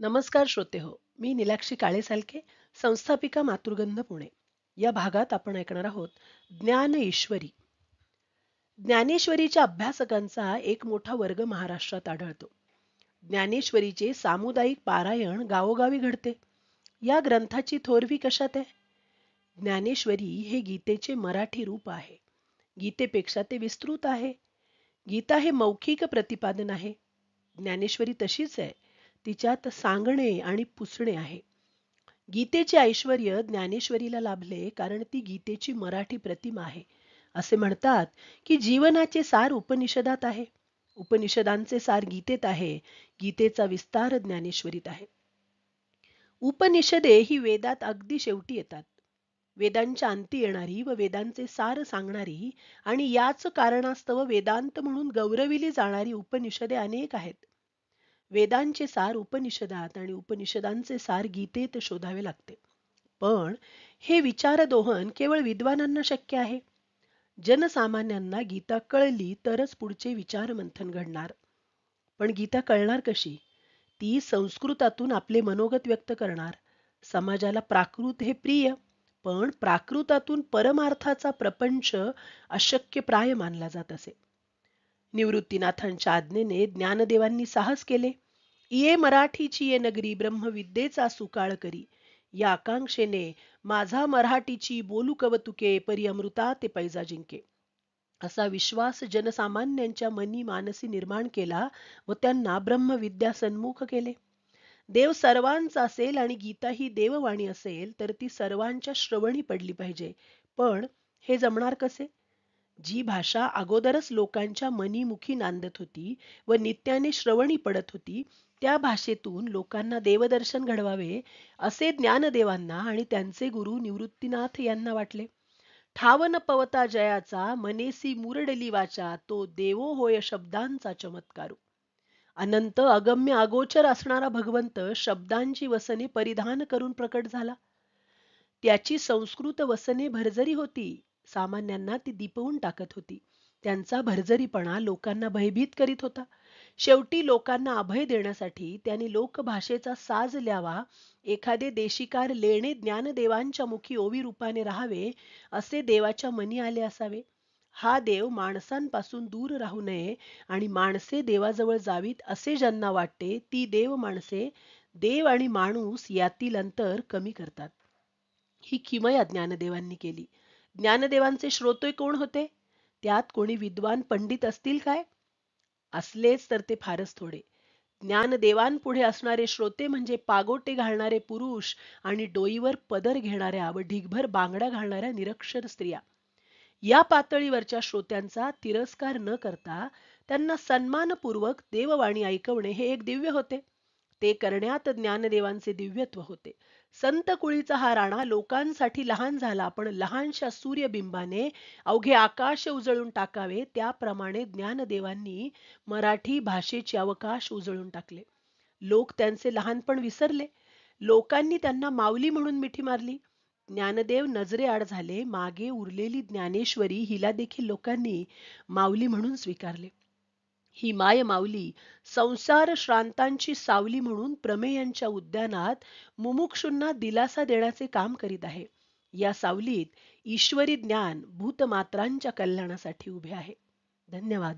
नमस्कार श्रोते हो. मी नीलाक्षी काळेसालके, संस्थापिका मातृगंध पुणे. या भागात आपण ऐकणार आहोत ज्ञान ईश्वरी. ज्ञानेश्वरीच्या अभ्यासकांचा एक मोठा वर्ग महाराष्ट्रात आढळतो. ज्ञानेश्वरीचे सामुदायिक पारायण गावोगावी घडते. या ग्रंथाची थोरवी कशात आहे? ज्ञानेश्वरी हे गीतेचे मराठी रूप आहे. गीतेपेक्षा ते विस्तृत आहे. गीता हे मौखिक प्रतिपादन आहे. ज्ञानेश्वरी तशीच आहे. तिच्यात सांगणे आणि पुसणे आहे. गीतेचे ऐश्वर्य ज्ञानेश्वरीला लाभले कारण ती गीतेची मराठी प्रतिमा आहे. असे म्हणतात की जीवनाचे सार उपनिषदात आहे. उपनिषदांचे सार गीतेत आहे. गीतेचा विस्तार ज्ञानेश्वरीत आहे. उपनिषदे ही वेदात अगदी शेवटी येतात. वेदांच्या अंती येणारी व वेदांचे सार सांगणारी आणि याच कारणास्तव वेदांत म्हणून गौरविली जाणारी उपनिषदे अनेक आहेत. वेदांचे सार उपनिषदात आणि उपनिषदांचे सार गीतेत शोधावे लागते. पण हे विचारदोहन केवळ विद्वानांना शक्य आहे. जनसामान्यांना गीता कळली तरच पुढचे विचार मंथन घडणार. पण गीता कळणार कशी? ती संस्कृतातून आपले मनोगत व्यक्त करणार. समाजाला प्राकृत हे प्रिय, पण प्राकृतातून परमार्थाचा प्रपंच अशक्यप्राय मानला जात असे. निवृत्तीनाथांच्या आज्ञेने ज्ञानदेवांनी साहस केले. ये मराठीची ये नगरी ब्रह्मविद्येचा सुकाळ करी. या आकांक्षेने माझा मराठीची बोलू कवतुके परी अमृता ते पैजा जिंके. असा विश्वास जनसामान्यांच्या मनी मानसी निर्माण केला व त्यांना ब्रह्मविद्या सन्मुख केले. देव सर्वांचा असेल आणि गीता ही देववाणी असेल तर ती सर्वांच्या श्रवणी पडली पाहिजे. पण हे जमणार कसे? जी भाषा अगोदरच लोकांच्या मनीमुखी नांदत होती व नित्याने श्रवणी पडत होती, त्या भाषेतून लोकांना देवदर्शन घडवावे असे ज्ञानदेवांना आणि त्यांचे गुरु निवृत्तीनाथ यांना वाटले. ठाव न पवता जयाचा मनेसी मुरडली वाचा, तो देवो होय शब्दांचा चमत्कारू. अनंत अगम्य अगोचर असणारा भगवंत शब्दांची वसने परिधान करून प्रकट झाला. त्याची संस्कृत वसने भरजरी होती. सामान्यांना ती दिपवून टाकत होती. त्यांचा भरजरीपणा लोकांना भयभीत करीत होता. शेवटी लोकांना अभय देण्यासाठी त्यांनी लोकभाषेचा साज ल्यावा. एखादे देशिकार लेणे ज्ञानदेवांच्या मुखी ओवी रूपाने राहावे असे देवाच्या मनी आले असावे. हा देव माणसांपासून दूर राहू नये आणि माणसे देवाजवळ जावीत असे ज्यांना वाटते, ती देव माणसे देव आणि माणूस यातील अंतर कमी करतात. ही किमया ज्ञानदेवांनी केली. ज्ञानदेवांचे श्रोते कोण होते? त्यात कोणी विद्वान पंडित असतील काय? असलेच तर ते फारच थोडे. ज्ञानदेवांपुढे असणारे श्रोते म्हणजे पागोटे घालणारे पुरुष आणि डोईवर पदर घेणाऱ्या व ढिगभर बांगड्या घालणाऱ्या निरक्षर स्त्रिया. या पातळीवरच्या श्रोत्यांचा तिरस्कार न करता त्यांना सन्मानपूर्वक देववाणी ऐकवणे हे एक दिव्य होते. ते करण्यात ज्ञानदेवांचे दिव्यत्व होते. संत कुळीचा हा राणा लोकांसाठी लहान झाला, पण लहानशा सूर्यबिंबाने अवघे आकाश उजळून टाकावे त्याप्रमाणे ज्ञानदेवांनी मराठी भाषेचे अवकाश उजळून टाकले. लोक त्यांचे लहानपण विसरले. लोकांनी त्यांना माऊली म्हणून मिठी मारली. ज्ञानदेव नजरेआड झाले. मागे उरलेली ज्ञानेश्वरी हिला देखील लोकांनी माऊली म्हणून स्वीकारले. ही माय माऊली संसार श्रांतांची सावली म्हणून प्रमेयांच्या उद्यानात मुमुक्षूंना दिलासा देण्याचे काम करीत आहे. या सावलीत ईश्वरी ज्ञान भूतमात्रांच्या कल्याणासाठी उभे आहे. धन्यवाद.